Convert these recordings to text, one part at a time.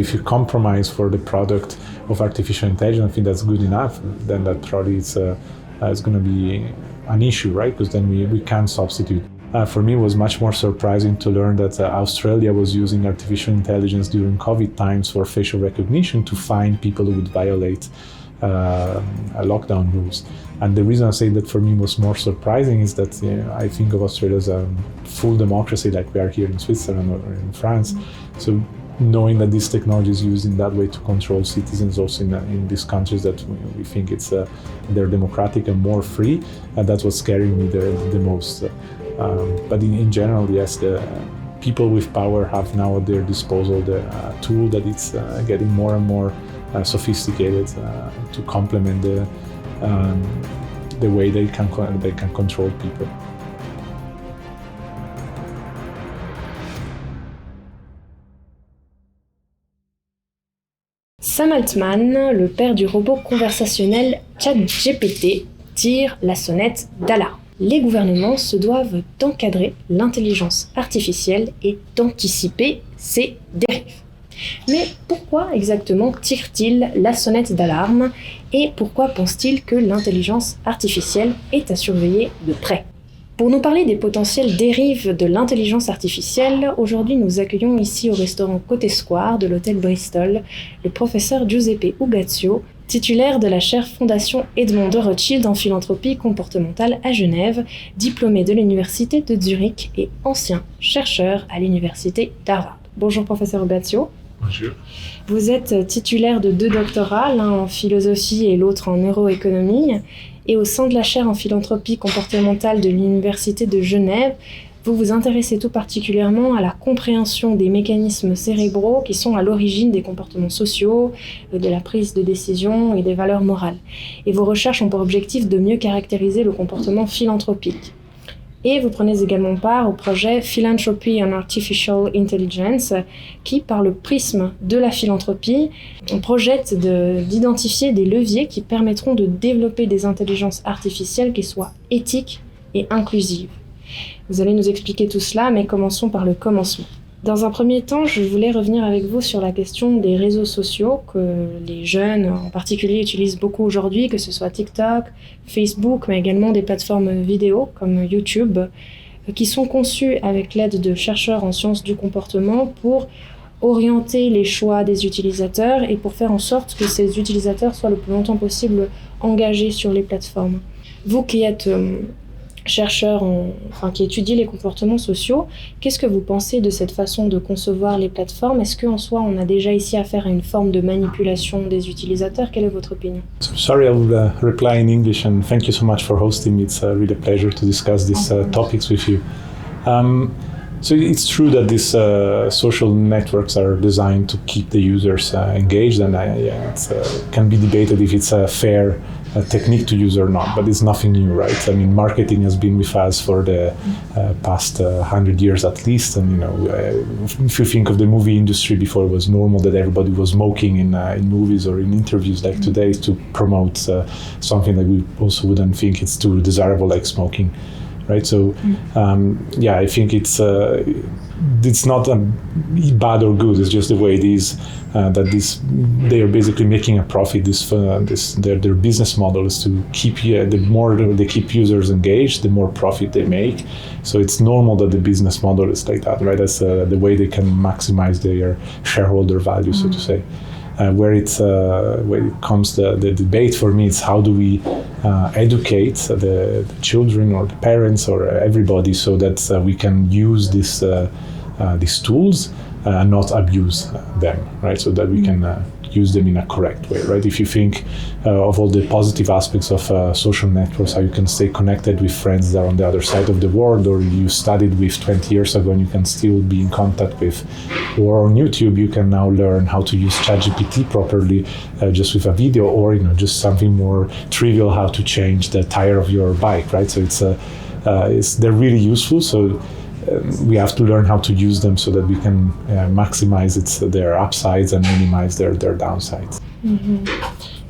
if you compromise for the product of artificial intelligence, I think that's good enough, then that probably it's going to be an issue, right? Because then we can't substitute. For me, it was much more surprising to learn that Australia was using artificial intelligence during COVID times for facial recognition to find people who would violate lockdown rules. And the reason I say that for me was more surprising is that I think of Australia as a full democracy like we are here in Switzerland or in France. So knowing that this technology is used in that way to control citizens also in these countries that we think they're democratic and more free, that's what's scaring me the most. But in general, yes, the people with power have now at their disposal the tool that it's getting more and more sophisticated to complement the way they can control people. Sam Altman, le père du robot conversationnel Chat GPT, tire la sonnette d'alarme. Les gouvernements se doivent d'encadrer l'intelligence artificielle et d'anticiper ses dérives. Mais pourquoi exactement tire-t-il la sonnette d'alarme et pourquoi pense-t-il que l'intelligence artificielle est à surveiller de près ? Pour nous parler des potentielles dérives de l'intelligence artificielle, aujourd'hui nous accueillons ici au restaurant Côté Square de l'hôtel Bristol le professeur Giuseppe Ugazio, titulaire de la chaire Fondation Edmond de Rothschild en Philanthropie Comportementale à Genève, diplômé de l'université de Zurich et ancien chercheur à l'université d'Harvard. Bonjour professeur Ugazio. Bonjour. Vous êtes titulaire de 2 doctorats, l'un en philosophie et l'autre en neuroéconomie. Et au sein de la chaire en philanthropie comportementale de l'université de Genève, vous vous intéressez tout particulièrement à la compréhension des mécanismes cérébraux qui sont à l'origine des comportements sociaux, de la prise de décision et des valeurs morales. Et vos recherches ont pour objectif de mieux caractériser le comportement philanthropique. Et vous prenez également part au projet Philanthropy and Artificial Intelligence qui, par le prisme de la philanthropie, projette d'identifier des leviers qui permettront de développer des intelligences artificielles qui soient éthiques et inclusives. Vous allez nous expliquer tout cela, mais commençons par le commencement. Dans un premier temps, je voulais revenir avec vous sur la question des réseaux sociaux que les jeunes en particulier utilisent beaucoup aujourd'hui, que ce soit TikTok, Facebook, mais également des plateformes vidéo comme YouTube, qui sont conçues avec l'aide de chercheurs en sciences du comportement pour orienter les choix des utilisateurs et pour faire en sorte que ces utilisateurs soient le plus longtemps possible engagés sur les plateformes. Vous qui êtes chercheur qui étudie les comportements sociaux, qu'est-ce que vous pensez de cette façon de concevoir les plateformes ? Est-ce qu'en soi, on a déjà ici affaire à une forme de manipulation des utilisateurs ? Quelle est votre opinion ? Sorry, I will reply in English and thank you so much for hosting me. It's really a pleasure to discuss these topics with you. So it's true that these social networks are designed to keep the users engaged, and it can be debated if it's a fair technique to use or not, but it's nothing new, right? I mean, marketing has been with us for the past 100 years at least, and if you think of the movie industry, before it was normal that everybody was smoking in movies or in interviews like today to promote something that we also wouldn't think it's too desirable like smoking. Right, so I think it's not bad or good. It's just the way it is. They are basically making a profit. Their business model is to keep the more they keep users engaged, the more profit they make. So it's normal that the business model is like that, right? That's the way they can maximize their shareholder value, so to say. Where it comes the debate for me, it's how do we educate the children or the parents or everybody so that we can use these tools and not abuse them, right? So that we can use them in a correct way, right? If you think of all the positive aspects of social networks, how you can stay connected with friends that are on the other side of the world, or you studied with 20 years ago and you can still be in contact with, or on YouTube, you can now learn how to use Chat GPT properly just with a video, or just something more trivial, how to change the tire of your bike, right? So they're really useful. So we have to learn how to use them so that we can maximize their upsides and minimize their downsides. Mm-hmm.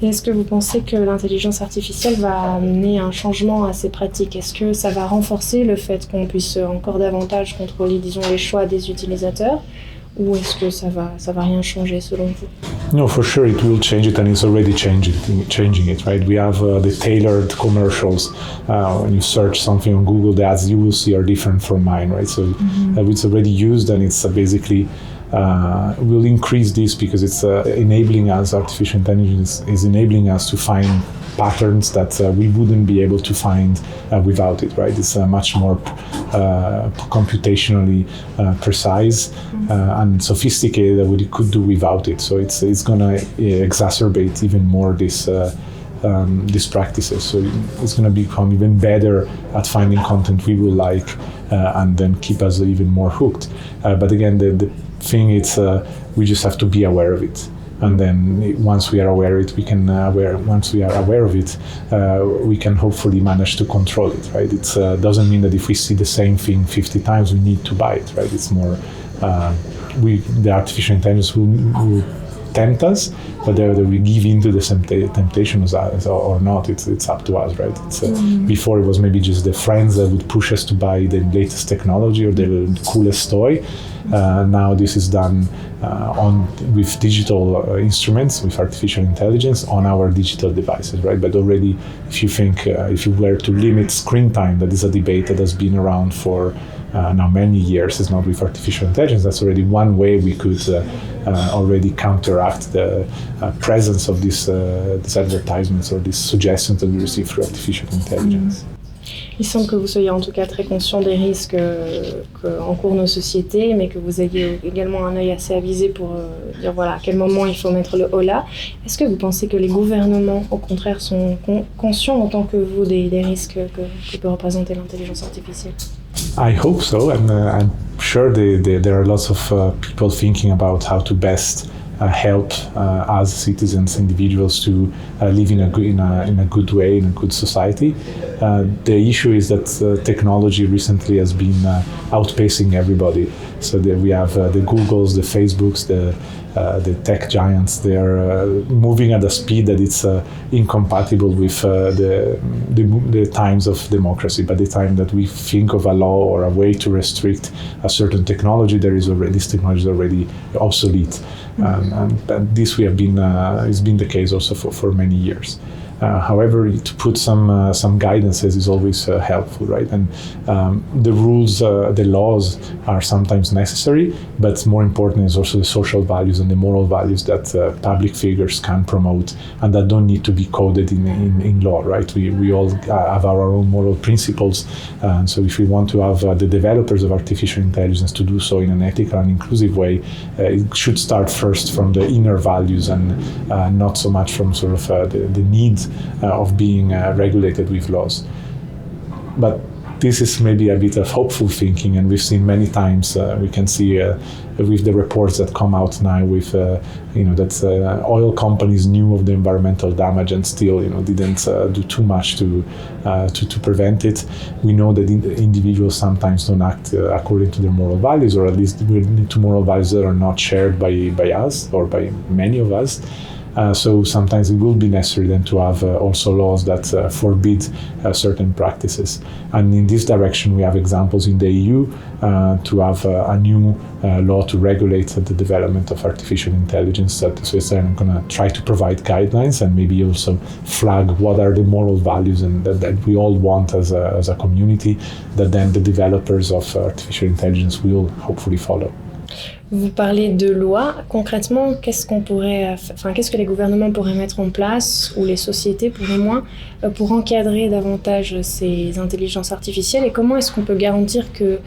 Et est-ce que vous pensez que l'intelligence artificielle va amener un changement à ces pratiques ? Est-ce que ça va renforcer le fait qu'on puisse encore davantage contrôler, disons, les choix des utilisateurs ? ou est-ce que ça va rien changer selon vous? No, for sure it will change it, and it's already changing it, right? We have the tailored commercials. When you search something on Google, the ads you will see are different from mine, right? So it's already used, and it's basically will increase this because it's enabling us, artificial intelligence is enabling us to find patterns that we wouldn't be able to find without it, right? It's much more computationally precise and sophisticated than what it could do without it. So it's going to exacerbate even more these practices. So it's going to become even better at finding content we will like and then keep us even more hooked. But again, the thing is we just have to be aware of it. And then once we are aware of it, we can hopefully manage to control it, right? It doesn't mean that if we see the same thing 50 times, we need to buy it, right? It's more, the artificial intelligence will tempt us, but whether we give in to the temptations or not, it's up to us, right? Before it was maybe just the friends that would push us to buy the latest technology or the coolest toy. Now this is done with digital instruments, with artificial intelligence on our digital devices, right? But already, if you were to limit screen time, that is a debate that has been around for now many years. It's not with artificial intelligence. That's already one way we could already counteract the presence of these advertisements or these suggestions that we receive through artificial intelligence. Il semble que vous soyez en tout cas très conscient des risques qu'encourent nos sociétés, mais que vous ayez également un œil assez avisé pour dire voilà à quel moment il faut mettre le holà. Est-ce que vous pensez que les gouvernements, au contraire, sont conscients autant que vous des risques que peut représenter l'intelligence artificielle? I hope so, and I'm sure there are lots of people thinking about how to best help as citizens, individuals to live in a good way, in a good society. The issue is that technology recently has been outpacing everybody. So we have the Googles, the Facebooks, the tech giants. They are moving at a speed that it's incompatible with the times of democracy. By the time that we think of a law or a way to restrict a certain technology, this technology is already obsolete. And this has been the case also for many years. However, to put some guidances is always helpful, right? And the rules, the laws are sometimes necessary, but more important is also the social values and the moral values that public figures can promote and that don't need to be coded in law, right? We all have our own moral principles, and so if we want to have the developers of artificial intelligence to do so in an ethical and inclusive way, it should start first from the inner values and not so much from sort of the need of being regulated with laws. But this is maybe a bit of hopeful thinking, and we've seen many times, we can see with the reports that come out now with, that oil companies knew of the environmental damage and still, didn't do too much to prevent it. We know that individuals sometimes don't act according to their moral values, or at least to moral values that are not shared by us or by many of us. So sometimes it will be necessary then to have also laws that forbid certain practices. And in this direction, we have examples in the EU to have a new law to regulate the development of artificial intelligence. So I'm going to try to provide guidelines and maybe also flag what are the moral values and that we all want as a community, that then the developers of artificial intelligence will hopefully follow. Vous parlez de loi. Concrètement, qu'est-ce que les gouvernements pourraient mettre en place, ou les sociétés pourraient moins, pour encadrer davantage ces intelligences artificielles, et comment est-ce qu'on peut garantir que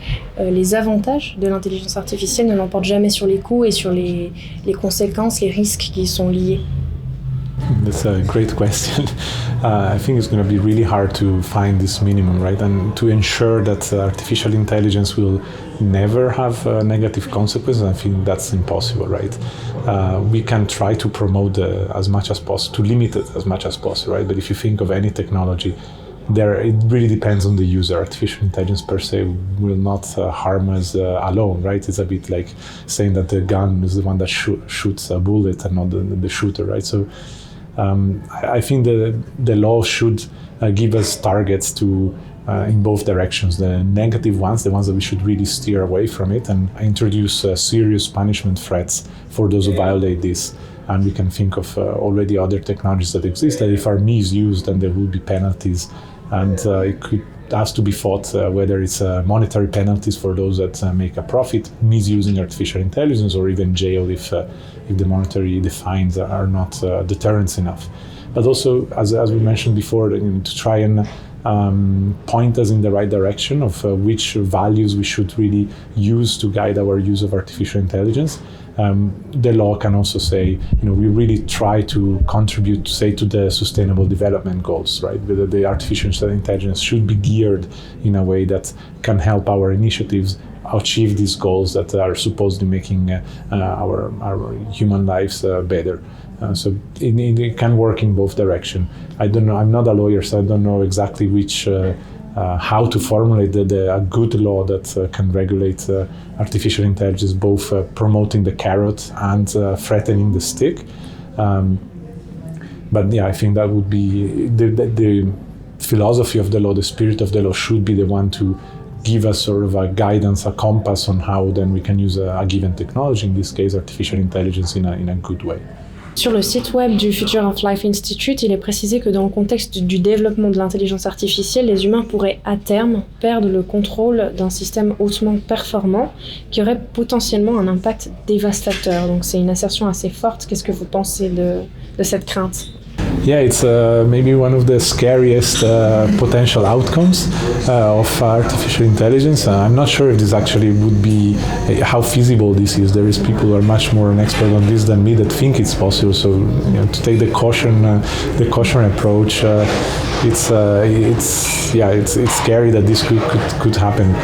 les avantages de l'intelligence artificielle ne l'emportent jamais sur les coûts et sur les conséquences, les risques qui y sont liés? That's a great question. I think it's going to be really hard to find this minimum, right? And to ensure that artificial intelligence will never have negative consequences, I think that's impossible, right? We can try to promote as much as possible, to limit it as much as possible, right? But if you think of any technology, it really depends on the user. Artificial intelligence per se will not harm us alone, right? It's a bit like saying that the gun is the one that shoots a bullet and not the shooter, right? So I think the law should give us targets to in both directions. The negative ones, the ones that we should really steer away from it, and introduce serious punishment threats for those who violate this. And we can think of already other technologies that exist that if are misused, then there will be penalties, and it could has to be thought whether it's monetary penalties for those that make a profit misusing artificial intelligence, or even jail if the monetary fines are not deterrents enough. But also, as we mentioned before, to try and point us in the right direction of which values we should really use to guide our use of artificial intelligence. The law can also say, we really try to contribute, say, to the Sustainable Development Goals, right? The artificial intelligence should be geared in a way that can help our initiatives achieve these goals that are supposedly making our human lives better. So it can work in both directions. I don't know, I'm not a lawyer, so I don't know exactly how to formulate a good law that can regulate artificial intelligence, both promoting the carrot and threatening the stick. But yeah, I think that would be the philosophy of the law, the spirit of the law should be the one to give us sort of a guidance, a compass on how then we can use a given technology, in this case artificial intelligence, in a good way. Sur le site web du Future of Life Institute, il est précisé que dans le contexte du développement de l'intelligence artificielle, les humains pourraient à terme perdre le contrôle d'un système hautement performant qui aurait potentiellement un impact dévastateur. Donc c'est une assertion assez forte. Qu'est-ce que vous pensez de cette crainte ? Yeah, it's maybe one of the scariest potential outcomes of artificial intelligence. I'm not sure if this actually would be how feasible this is. There is people who are much more an expert on this than me that think it's possible. So to take the caution approach, it's scary that this could happen.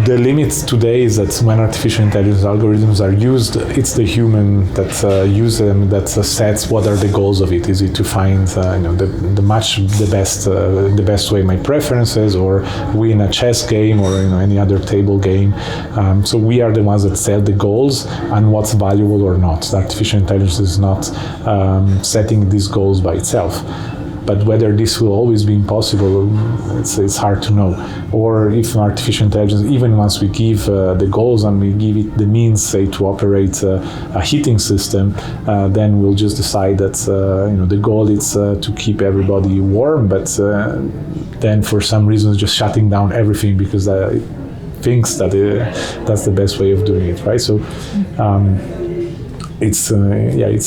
The limit today is that when artificial intelligence algorithms are used, it's the human that use them that sets what are the goals of it. Is it to find the best way my preferences, or win a chess game, or any other table game? So we are the ones that set the goals and what's valuable or not. Artificial intelligence is not setting these goals by itself. But whether this will always be impossible, it's hard to know. Or if artificial intelligence, even once we give the goals and we give it the means, say, to operate a heating system, then we'll just decide that the goal is to keep everybody warm, but then for some reason just shutting down everything because it thinks that that's the best way of doing it, right? So. It's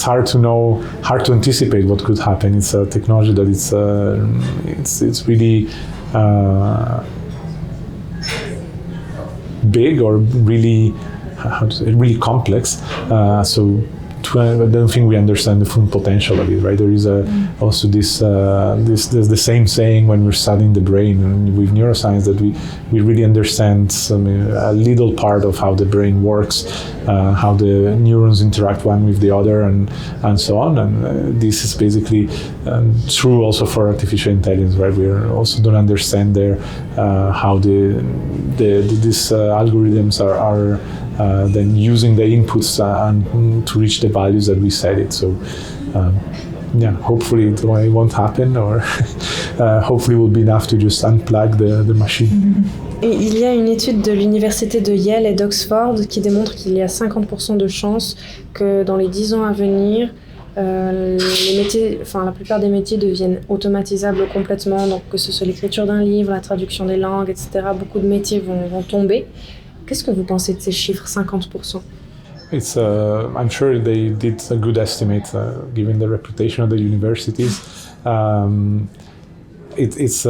hard to know, hard to anticipate what could happen. It's a technology that it's really big, or really really complex. I don't think we understand the full potential of it, right? There is also there's the same saying when we're studying the brain and with neuroscience, that we really understand a little part of how the brain works, how the neurons interact one with the other, and so on. And this is basically true also for artificial intelligence, right? We also don't understand how these algorithms are then using the inputs and to reach the values that we set it. So hopefully it won't happen, or hopefully it will be enough to just unplug the machine. Et il y a une étude de l'université de Yale et d'Oxford qui démontre qu'il y a 50% de chances que dans les 10 ans à venir, les métiers, la plupart des métiers deviennent automatisables complètement, donc que ce soit l'écriture d'un livre, la traduction des langues, etc. Beaucoup de métiers vont tomber. Qu'est-ce que vous pensez de ces chiffres, 50%? I'm sure they did a good estimate, given the reputation of the universities. It's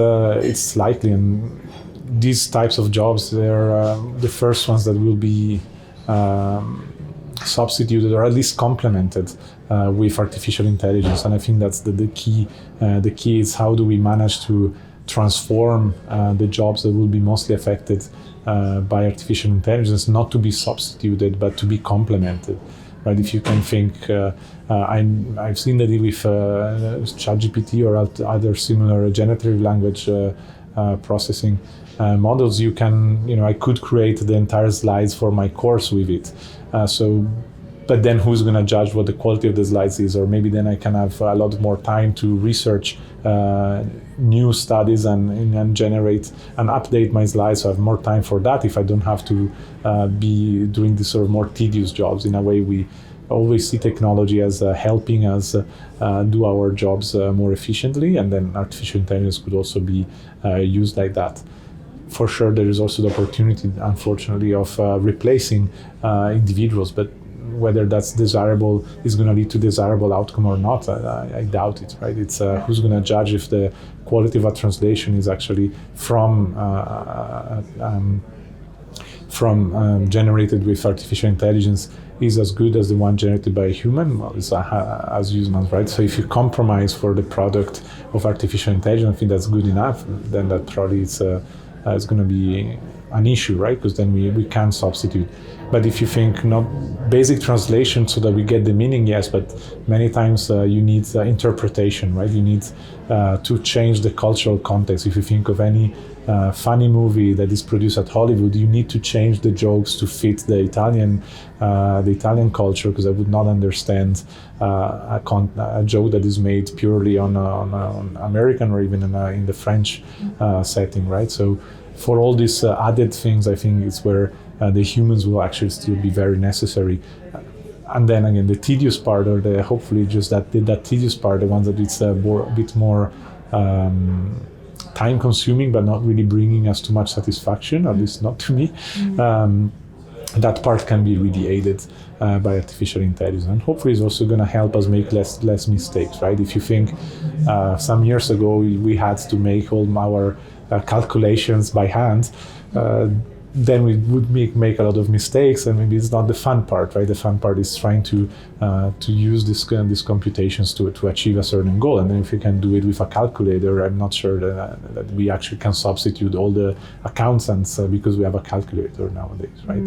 likely, and these types of jobs, they're the first ones that will be substituted, or at least complemented with artificial intelligence. And I think that's the key. The key is how do we manage to transform the jobs that will be mostly affected by artificial intelligence, not to be substituted, but to be complemented. Right? If you can think, I've seen that with Chat GPT or other similar generative language processing models, I could create the entire slides for my course with it. So but then who's going to judge what the quality of the slides is? Or maybe then I can have a lot more time to research new studies and generate and update my slides. So I have more time for that if I don't have to be doing this sort of more tedious jobs. In a way, we always see technology as helping us do our jobs more efficiently, and then artificial intelligence could also be used like that. For sure, there is also the opportunity, unfortunately, of replacing individuals, but whether that's desirable is going to lead to desirable outcome or not, I doubt it, right? It's who's going to judge if the quality of a translation is actually from generated with artificial intelligence is as good as the one generated by a human, well, it's as humans, right? So if you compromise for the product of artificial intelligence, I think that's good enough, then that probably it's going to be an issue, right? Because then we can't substitute. But if you think not basic translation so that we get the meaning, yes, but many times you need interpretation, right? You need to change the cultural context. If you think of any funny movie that is produced at Hollywood, you need to change the jokes to fit the Italian culture, because I would not understand a joke that is made purely on American or even in the French setting, right? So for all these added things, I think it's where the humans will actually still be very necessary. And then again, the tedious part, or hopefully just that tedious part, the ones that it's a bit more time consuming, but not really bringing us too much satisfaction, at least not to me. That part can be really aided by artificial intelligence, and hopefully it's also going to help us make less mistakes, right? If you think some years ago we had to make all our calculations by hand, then we would make a lot of mistakes, and maybe it's not the fun part, right? The fun part is trying to use these computations to achieve a certain goal. And then if you can do it with a calculator, I'm not sure that we actually can substitute all the accountants because we have a calculator nowadays, right?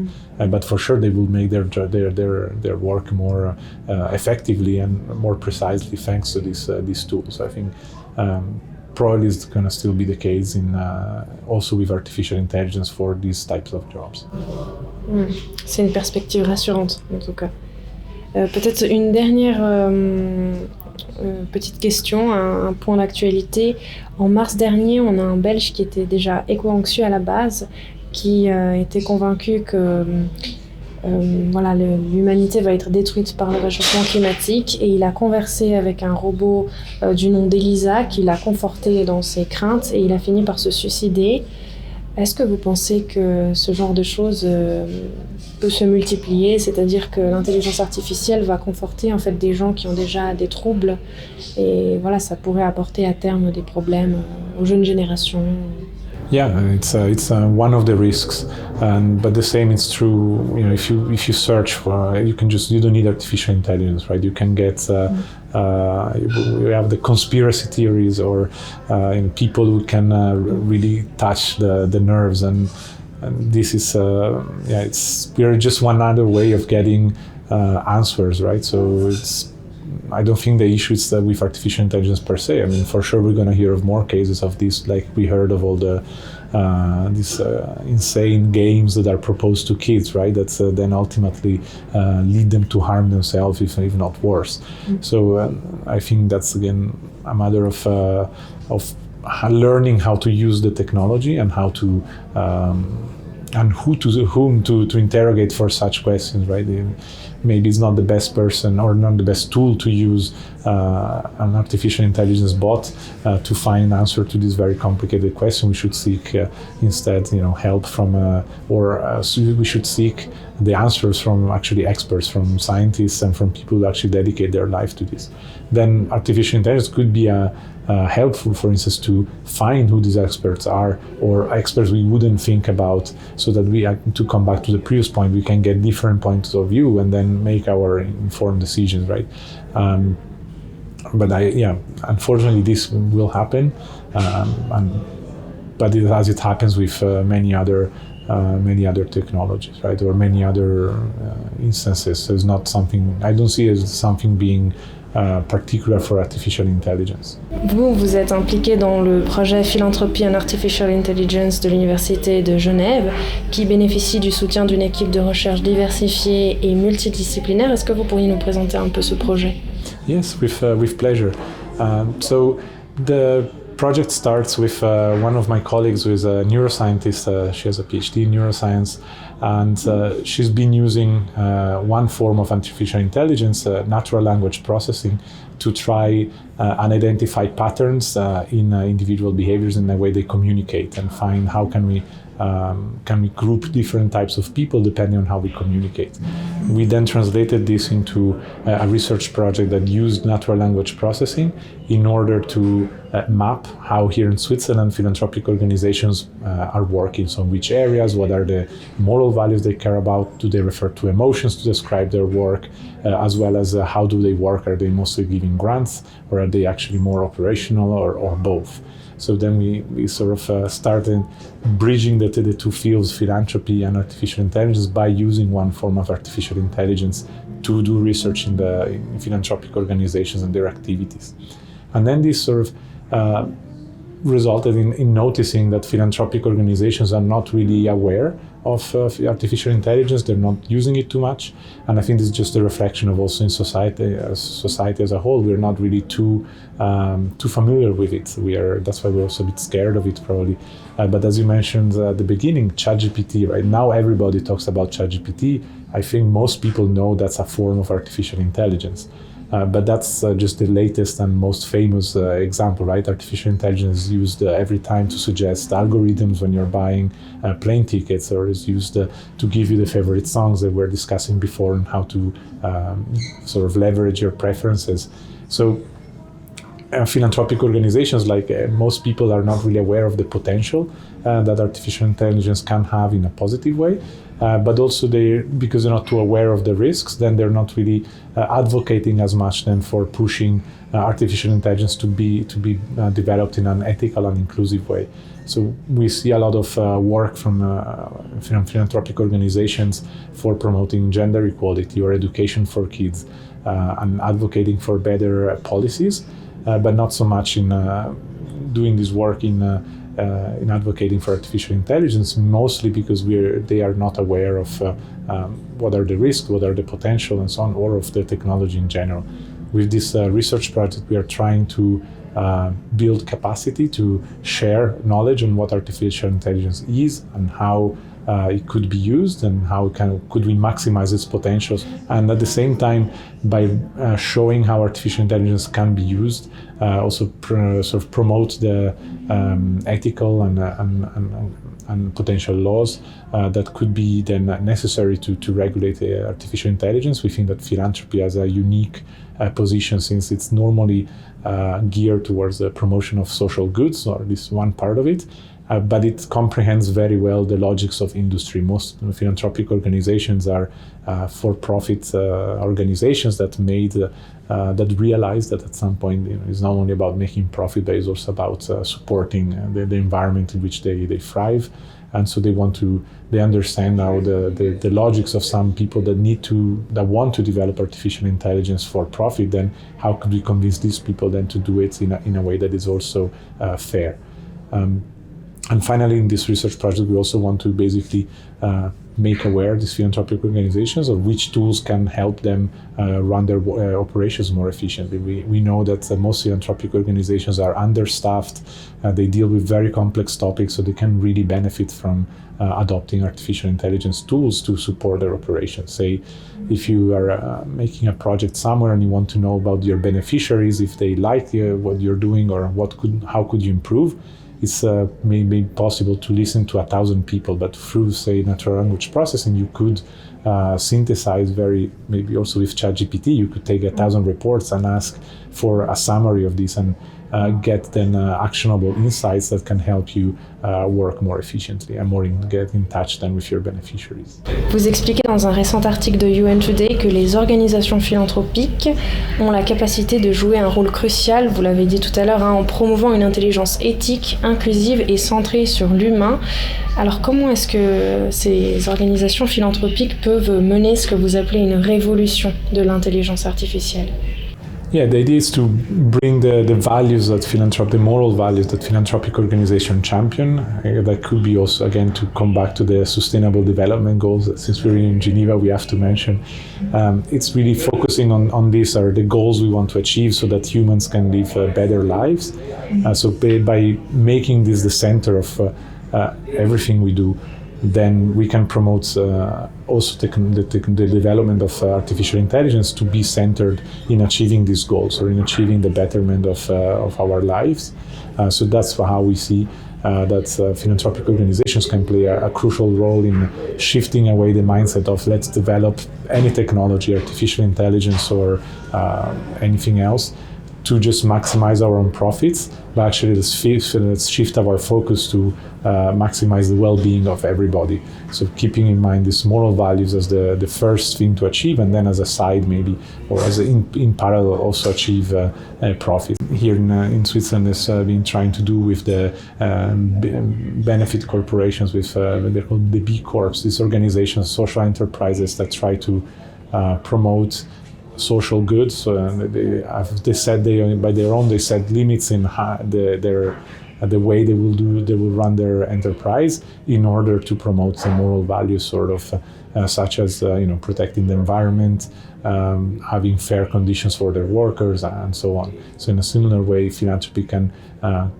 But for sure, they will make their work more effectively and more precisely thanks to these tools. I think. Probably is going to still be the case in also with artificial intelligence for these types of jobs. C'est une perspective rassurante, en tout cas. Peut-être une dernière petite question, un point d'actualité. En mars dernier, on a un Belge qui était déjà éco-anxieux à la base, qui était convaincu que l'humanité va être détruite par le réchauffement climatique, et il a conversé avec un robot du nom d'Elisa qui l'a conforté dans ses craintes, et il a fini par se suicider. Est-ce que vous pensez que ce genre de choses peut se multiplier, c'est-à-dire que l'intelligence artificielle va conforter en fait des gens qui ont déjà des troubles, et voilà, ça pourrait apporter à terme des problèmes aux jeunes générations? Yeah, it's one of the risks, but the same is true. You know, if you search for, you don't need artificial intelligence, right? You can get you have the conspiracy theories, or people who can really touch the nerves, and this is we're just one other way of getting answers, right? So I don't think the issue is with artificial intelligence per se. I mean, for sure, we're going to hear of more cases of this, like we heard of all the these insane games that are proposed to kids, right? That then ultimately lead them to harm themselves, if not worse. So I think that's again a matter of learning how to use the technology and how to and whom to interrogate for such questions, right? Maybe it's not the best person or not the best tool to use an artificial intelligence bot to find an answer to this very complicated question. We should seek instead, help from, we should seek the answers from actually experts, from scientists, and from people who actually dedicate their life to this. Then artificial intelligence could be helpful, for instance, to find who these experts are, or experts we wouldn't think about, so that to come back to the previous point, we can get different points of view and then make our informed decisions, right? But unfortunately, this will happen, but as it happens with many other many other technologies, right, or many other instances. So it's not something, I don't see it as something being particular for artificial intelligence. Vous êtes impliqué dans le projet Philanthropie and Artificial Intelligence de l'université de Genève, qui bénéficie du soutien d'une équipe de recherche diversifiée et multidisciplinaire. Est-ce que vous pourriez nous présenter un peu ce projet? Yes, with pleasure. So the project starts with one of my colleagues who is a neuroscientist. She has a PhD in neuroscience, and she's been using one form of artificial intelligence, natural language processing, to try and identify patterns in individual behaviors in the way they communicate, and find how can we group different types of people depending on how we communicate. We then translated this into a research project that used natural language processing in order to map how here in Switzerland philanthropic organizations are working. So in which areas, what are the moral values they care about, do they refer to emotions to describe their work, as well as how do they work, are they mostly giving grants or are they actually more operational or both. So then we sort of started bridging the two fields, philanthropy and artificial intelligence, by using one form of artificial intelligence to do research in philanthropic organizations and their activities. And then this sort of resulted in noticing that philanthropic organizations are not really aware of artificial intelligence. They're not using it too much, and I think this is just a reflection of also in society as a whole. We're not really too familiar with it. That's why we're also a bit scared of it, probably. But as you mentioned at the beginning, Chat GPT. Right now, everybody talks about Chat GPT. I think most people know that's a form of artificial intelligence. But that's just the latest and most famous example, right? Artificial intelligence is used every time to suggest algorithms when you're buying plane tickets, or is used to give you the favorite songs that we're discussing before, and how to sort of leverage your preferences. So philanthropic organizations, like most people, are not really aware of the potential that artificial intelligence can have in a positive way. But also because they're not too aware of the risks, then they're not really advocating as much then for pushing artificial intelligence to be developed in an ethical and inclusive way. So we see a lot of work from philanthropic organizations for promoting gender equality or education for kids, and advocating for better policies, but not so much in doing this work in advocating for artificial intelligence, mostly because they are not aware of what are the risks, what are the potential, and so on, or of the technology in general. With this research project, we are trying to build capacity to share knowledge on what artificial intelligence is and how it could be used, and how could we maximize its potentials, and at the same time, by showing how artificial intelligence can be used, also sort of promote the ethical and potential laws that could be then necessary to regulate artificial intelligence. We think that philanthropy has a unique position, since it's normally geared towards the promotion of social goods, or at least one part of it. But it comprehends very well the logics of industry. Most philanthropic organizations are for-profit organizations that realized that at some point, it's not only about making profit, but it's also about supporting the environment in which they thrive. And so they understand now the logics of some people that want to develop artificial intelligence for profit. Then how could we convince these people then to do it in a way that is also fair? And finally, in this research project, we also want to basically make aware these philanthropic organizations of which tools can help them run their operations more efficiently. We know that most philanthropic organizations are understaffed. They deal with very complex topics, so they can really benefit from adopting artificial intelligence tools to support their operations. Say, if you are making a project somewhere and you want to know about your beneficiaries, if they like what you're doing, or how could you improve, it's maybe possible to listen to 1,000 people, but through, say, natural language processing, you could synthesize maybe also with Chat GPT, you could take 1,000 reports and ask for a summary of this, and get then actionable insights that can help you work more efficiently and get in touch then with your beneficiaries. Vous expliquez dans un récent article de UN Today que les organisations philanthropiques ont la capacité de jouer un rôle crucial, vous l'avez dit tout à l'heure, en promouvant une intelligence éthique, inclusive et centrée sur l'humain. Alors comment est-ce que ces organisations philanthropiques peuvent mener ce que vous appelez une révolution de l'intelligence artificielle? Yeah, the idea is to bring the values that the moral values that philanthropic organizations champion. That could be also, again, to come back to the sustainable development goals. Since we're in Geneva, we have to mention. It's really focusing on these are the goals we want to achieve so that humans can live better lives. So by making this the center of everything we do, then we can promote also the development of artificial intelligence to be centered in achieving these goals or in achieving the betterment of our lives. So that's how we see that philanthropic organizations can play a crucial role in shifting away the mindset of let's develop any technology, artificial intelligence or anything else, to just maximize our own profits, but actually let's shift our focus to maximize the well-being of everybody. So keeping in mind these moral values as the first thing to achieve, and then as a side maybe, or as in parallel also achieve profit. Here in Switzerland has been trying to do with the benefit corporations with they're called the B Corps, these organizations, social enterprises that try to promote social goods. So they set limits in the way they will run their enterprise in order to promote some moral values, sort of such as protecting the environment, having fair conditions for their workers, and so on. So in a similar way, philanthropy can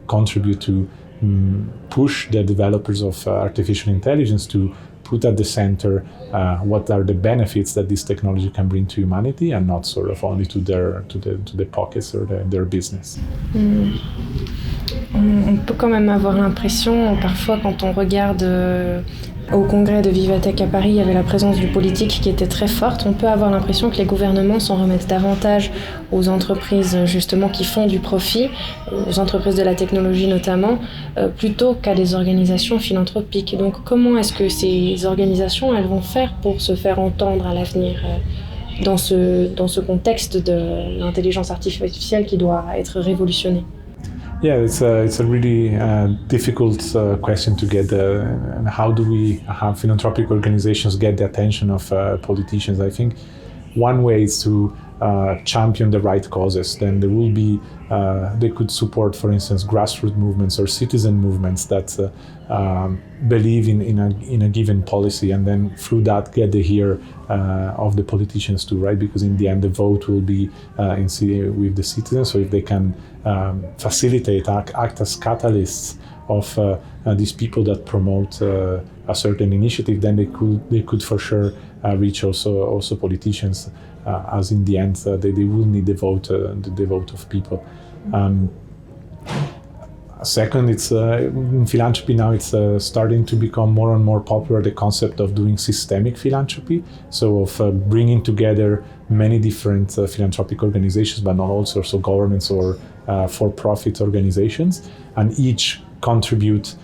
contribute to push the developers of artificial intelligence to put at the center what are the benefits that this technology can bring to humanity, and not sort of only to the pockets or their business. On peut quand même avoir l'impression, parfois quand on regarde au congrès de Vivatech à Paris, il y avait la présence du politique qui était très forte. On peut avoir l'impression que les gouvernements s'en remettent davantage aux entreprises justement qui font du profit, aux entreprises de la technologie notamment, plutôt qu'à des organisations philanthropiques. Donc comment est-ce que ces organisations elles vont faire pour se faire entendre à l'avenir dans ce contexte de l'intelligence artificielle qui doit être révolutionnée? Yeah, it's a really difficult question to get. And how do we have philanthropic organizations get the attention of politicians? I think one way is to champion the right causes. Then there will be, they could support, for instance, grassroots movements or citizen movements that believe in a given policy, and then through that get the ear of the politicians too, right? Because in the end, the vote will be with the citizens. So if they can facilitate, act as catalysts of these people that promote a certain initiative, then they could for sure reach also politicians, as in the end they will need the vote of people. Second, it's in philanthropy now it's starting to become more and more popular, the concept of doing systemic philanthropy, so of bringing together many different philanthropic organizations, but not all sorts of governments or for-profit organizations, and each contribute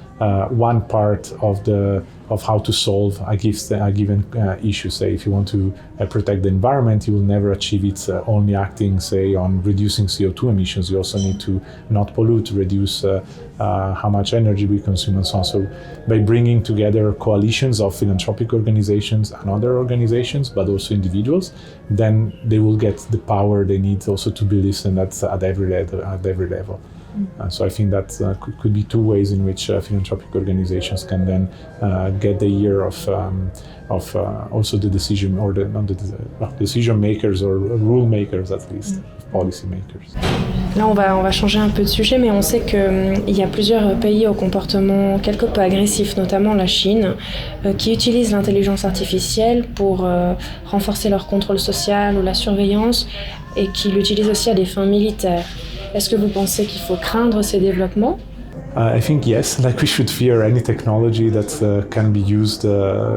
one part of how to solve a given issue. Say, if you want to protect the environment, you will never achieve it only acting, say, on reducing CO2 emissions. You also need to not pollute, reduce how much energy we consume, and so on. So by bringing together coalitions of philanthropic organizations and other organizations, but also individuals, then they will get the power they need also to be listened at every level. So I think that could be two ways in which philanthropic organizations can then get the ear of also the decision, or decision makers or rule makers, at least, policy makers. Là, on va changer un peu de sujet, mais on sait qu'il y a plusieurs pays au comportement quelque peu agressif, notamment la Chine, qui utilisent l'intelligence artificielle pour renforcer leur contrôle social ou la surveillance, et qui l'utilisent aussi à des fins militaires. Est-ce que vous pensez qu'il faut craindre ces développements? I think yes, like we should fear any technology that can be used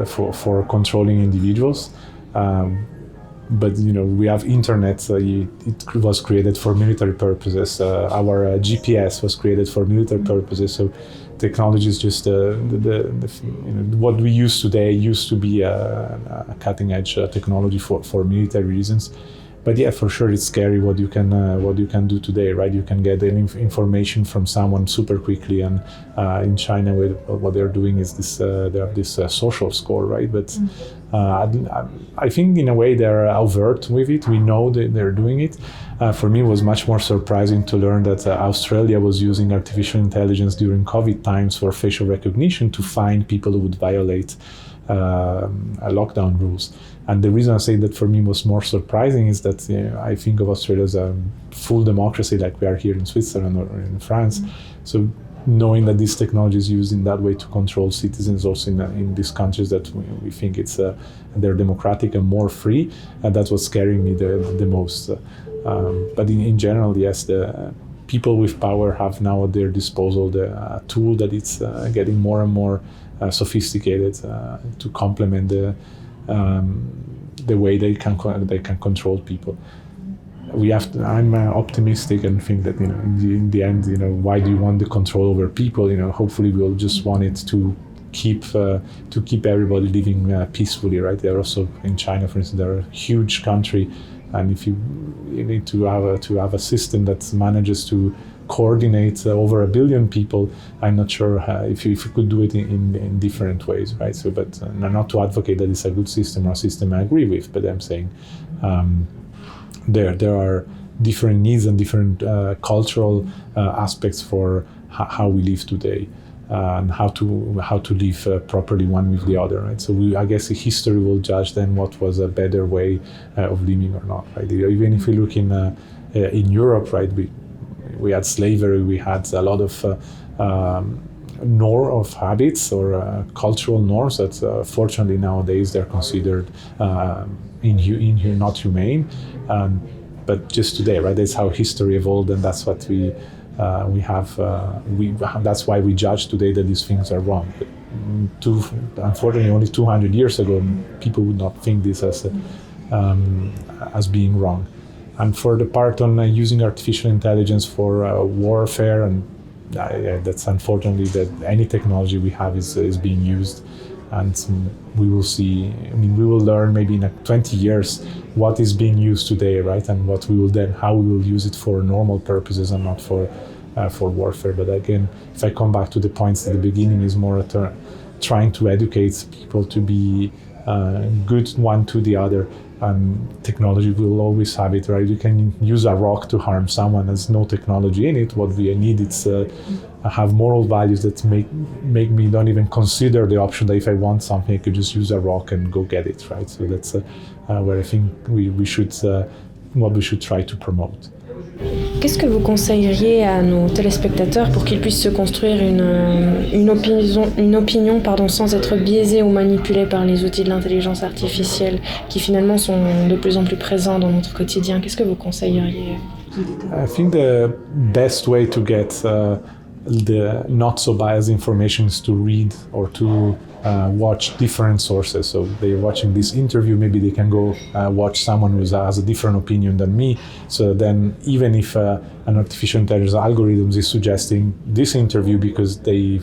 for controlling individuals. but we have internet. It was created for military purposes. Our GPS was created for military purposes. So technology is just what we use today used to be a cutting edge technology for military reasons. But yeah, for sure, it's scary what you can do today, right? You can get information from someone super quickly, and in China, what they're doing is this: they have this social score, right? But I think in a way they're overt with it. We know that they're doing it. For me, it was much more surprising to learn that Australia was using artificial intelligence during COVID times for facial recognition to find people who would violate lockdown rules. And the reason I say that for me was more surprising is that I think of Australia as a full democracy like we are here in Switzerland or in France. So knowing that this technology is used in that way to control citizens also in these countries that we think they're democratic and more free, that's what's scaring me the most. But in general, yes, the people with power have now at their disposal the tool that it's getting more and more sophisticated to complement the way they can control people. I'm optimistic and think that in the end, why do you want the control over people? Hopefully we'll just want it to keep everybody living peacefully, right? They're also in China, for instance, they're a huge country, and if you need to have a system that manages to coordinate over 1 billion people, I'm not sure if you could do it in different ways, right? So, but not to advocate that it's a good system or a system I agree with, but I'm saying there are different needs and different cultural aspects for how we live today, and how to live properly one with the other, right? So I guess history will judge then what was a better way of living or not, right? Even if we look in Europe, right, we had slavery, we had a lot of habits or cultural norms that fortunately nowadays they're considered not humane. But just today, right? That's how history evolved, and that's what we have. That's why we judge today that these things are wrong. But unfortunately, only 200 years ago, people would not think this as being wrong. And for the part on using artificial intelligence for warfare, and that's unfortunately that any technology we have is being used, and we will see. We will learn maybe in 20 years what is being used today, right? And how we will use it for normal purposes and not for warfare. But again, if I come back to the points at the beginning, is more trying to educate people to be good one to the other. Technology will always have it, right? You can use a rock to harm someone. There's no technology in it. What we need is have moral values that make me don't even consider the option that if I want something, I could just use a rock and go get it, right? So that's where I think what we should try to promote. Qu'est-ce que vous conseilleriez à nos téléspectateurs pour qu'ils puissent se construire une opinion sans être biaisés ou manipulés par les outils de l'intelligence artificielle qui finalement sont de plus en plus présents dans notre quotidien? Qu'est-ce que vous conseilleriez? I think the best way to get the not so biased information is to read or to watch different sources. So they're watching this interview, maybe they can go watch someone who has a different opinion than me. So then even if an artificial intelligence algorithm is suggesting this interview because the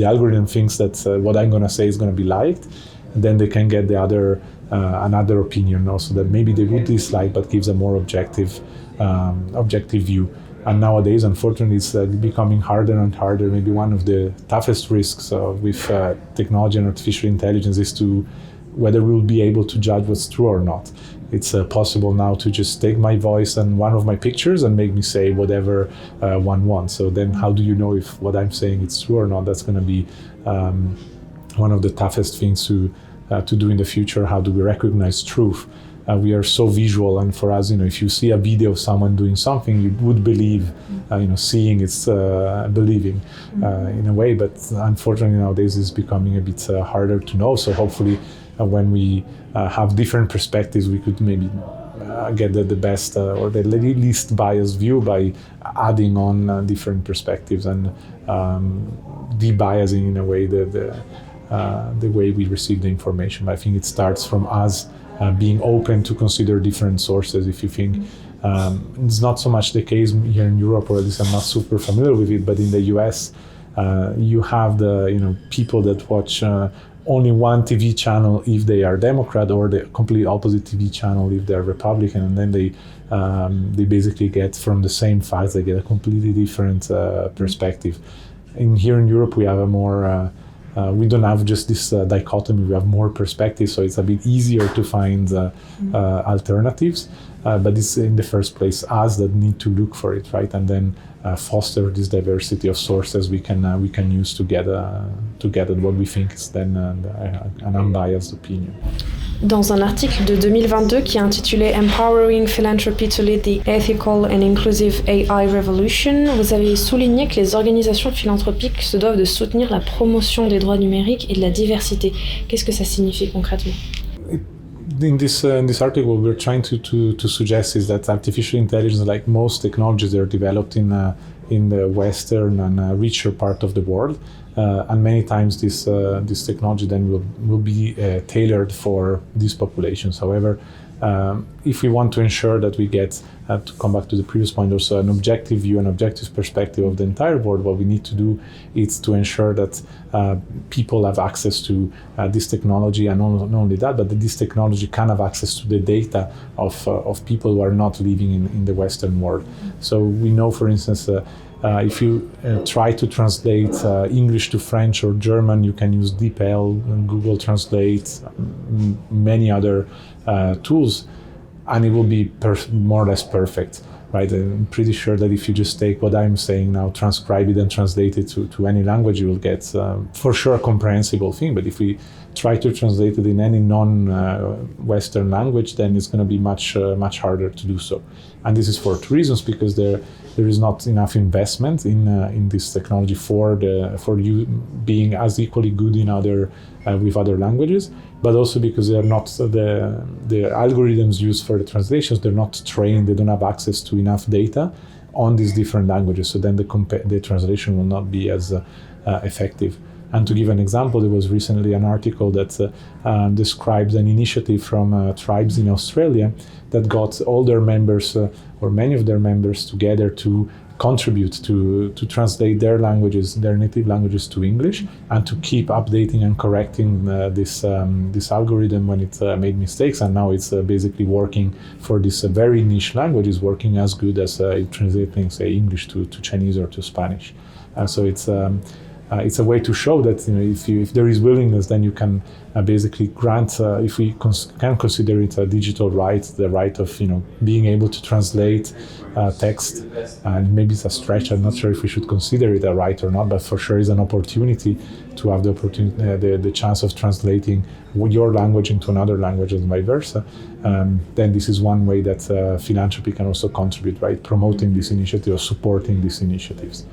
algorithm thinks that what I'm going to say is going to be liked, then they can get the other another opinion also that maybe they would dislike but gives a more objective view. And nowadays, unfortunately, it's becoming harder and harder. Maybe one of the toughest risks with technology and artificial intelligence is whether we'll be able to judge what's true or not. It's possible now to just take my voice and one of my pictures and make me say whatever one wants. So then how do you know if what I'm saying is true or not? That's going to be one of the toughest things to do in the future. How do we recognize truth? We are so visual, and for us, if you see a video of someone doing something, you would believe, seeing is believing in a way. But unfortunately, nowadays it's becoming a bit harder to know. So hopefully, when we have different perspectives, we could maybe get the best or the least biased view by adding on different perspectives and debiasing in a way the way we receive the information. But I think it starts from us being open to consider different sources. If you think it's not so much the case here in Europe, or at least I'm not super familiar with it, but in the US, you have the people that watch only one TV channel if they are Democrat, or the complete opposite TV channel if they're Republican, and then they basically get from the same facts, they get a completely different perspective. Here in Europe, we have a more we don't have just this dichotomy, we have more perspective, so it's a bit easier to find alternatives, but it's in the first place us that need to look for it, right? And then foster this diversity of sources we can use to get what we think is then an unbiased opinion. Dans un article de 2022 qui est intitulé Empowering Philanthropy to Lead the Ethical and Inclusive AI Revolution, vous avez souligné que les organisations philanthropiques se doivent de soutenir la promotion des droits numériques et de la diversité. Qu'est-ce que ça signifie concrètement? In this article, what we're trying to suggest is that artificial intelligence, like most technologies, are developed in the Western and richer part of the world, and many times this technology then will be tailored for these populations. However, if we want to ensure that we get, to come back to the previous point, also an objective view, an objective perspective of the entire world, what we need to do is to ensure that people have access to this technology, and not only that, but that this technology can have access to the data of people who are not living in the Western world. So we know, for instance, if you try to translate English to French or German, you can use DeepL, Google Translate, many other tools, and it will be more or less perfect, right? I'm pretty sure that if you just take what I'm saying now, transcribe it and translate it to any language, you will get for sure a comprehensible thing. But if we try to translate it in any non-Western language, then it's going to be much harder to do so. And this is for two reasons: because there is not enough investment in this technology for you being as equally good in with other languages, but also because they're not the algorithms used for the translations, they're not trained, they don't have access to enough data on these different languages, so then the translation will not be as effective. And to give an example, there was recently an article that describes an initiative from tribes in Australia that got all their members, or many of their members, together to contribute to translate their languages, their native languages, to English, and to keep updating and correcting this algorithm when it made mistakes. And now it's basically working for this very niche language, is working as good as translating, say, English to Chinese or to Spanish. So it's a way to show that if there is willingness, then you can basically grant, if we can consider it a digital right, the right of being able to translate text. And maybe it's a stretch. I'm not sure if we should consider it a right or not, but for sure is an opportunity to have the chance of translating your language into another language and vice versa. Then this is one way that philanthropy can also contribute, right? Promoting this initiative or supporting these initiatives.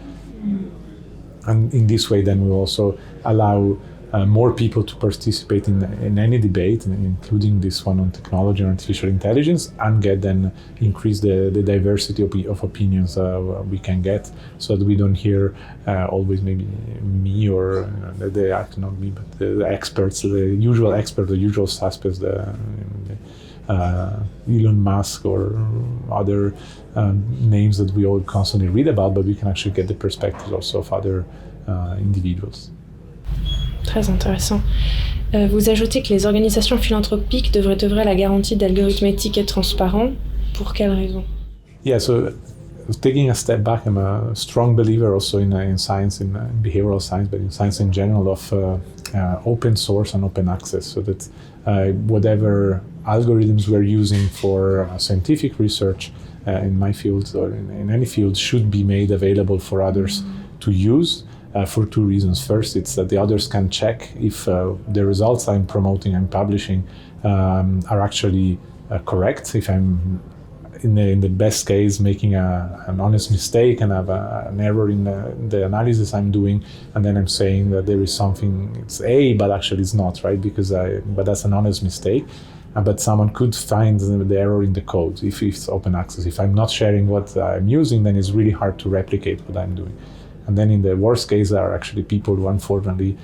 And in this way, then we'll also allow more people to participate in any debate, including this one on technology and artificial intelligence, and increase the diversity of opinions we can get, so that we don't hear always maybe me or not me, but the experts, the usual suspects, Elon Musk or other names that we all constantly read about, but we can actually get the perspectives also of other individuals. Très intéressant. Vous ajoutez que les organisations philanthropiques devraient œuvrer à la garantie d'algorithmes éthiques et transparents. Pour quelles raisons? Yeah, so taking a step back, I'm a strong believer also in science, in behavioral science, but in science in general, of open source and open access, so that whatever algorithms we're using for scientific research in my field or in any field should be made available for others to use. For two reasons. First, it's that the others can check if the results I'm promoting and publishing are actually correct. If I'm in the best case making an honest mistake and have an error in the analysis I'm doing, and then I'm saying that there is something, it's A, but actually it's not, right? But that's an honest mistake. But someone could find the error in the code if it's open access. If I'm not sharing what I'm using, then it's really hard to replicate what I'm doing. And then in the worst case, there are actually people who unfortunately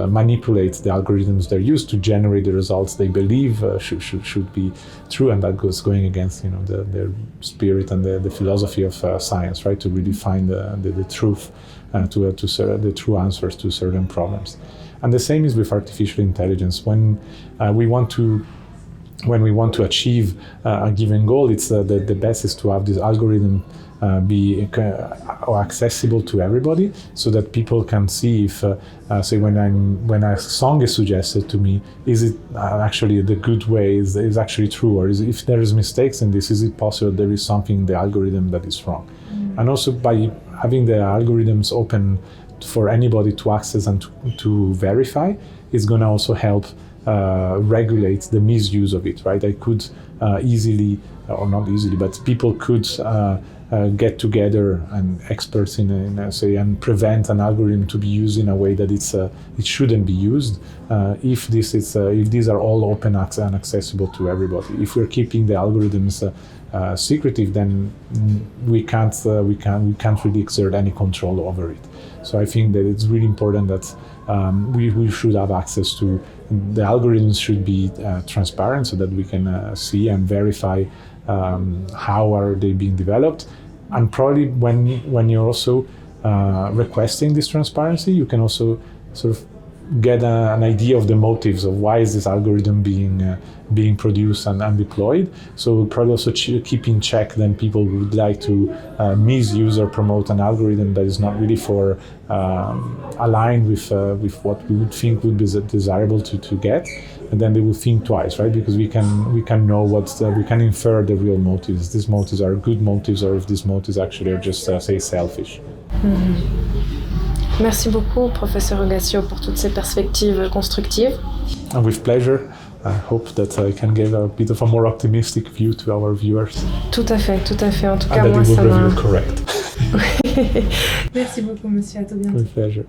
manipulate the algorithms they're used to generate the results they believe should be true, and that goes going against the spirit and the philosophy of science, right? To really find the truth, to the true answers to certain problems. And the same is with artificial intelligence. When we want to achieve a given goal, it's the best is to have this algorithm be accessible to everybody, so that people can see if, say, when a song is suggested to me, is it actually the good way, is actually true, or if there is mistakes in this, is it possible there is something in the algorithm that is wrong? And also by having the algorithms open for anybody to access and to verify, it's going to also help regulate the misuse of it, right? I could easily, or not easily, but people could get together and experts in say, and prevent an algorithm to be used in a way that it shouldn't be used, if these are all open and accessible to everybody. If we're keeping the algorithms secretive, then we can't really exert any control over it. So I think that it's really important that we should have access to the algorithms, should be transparent, so that we can see and verify how are they being developed. And probably when you're also requesting this transparency, you can also sort of get an idea of the motives of why is this algorithm being produced and deployed. So we'll probably also keep in check then people who would like to misuse or promote an algorithm that is not really for aligned with what we would think would be desirable to get, and then they will think twice, right? Because we can know we can infer the real motives. These motives are good motives, or if these motives actually are just say selfish. Merci beaucoup, Professeur Ugazio, pour toutes ces perspectives constructives. And with pleasure. I hope that I can give a bit of a more optimistic view to our viewers. Tout à fait. En tout cas, and moi, that it ça will m'a... reveal correct. Merci beaucoup, monsieur. À tout bientôt. With pleasure.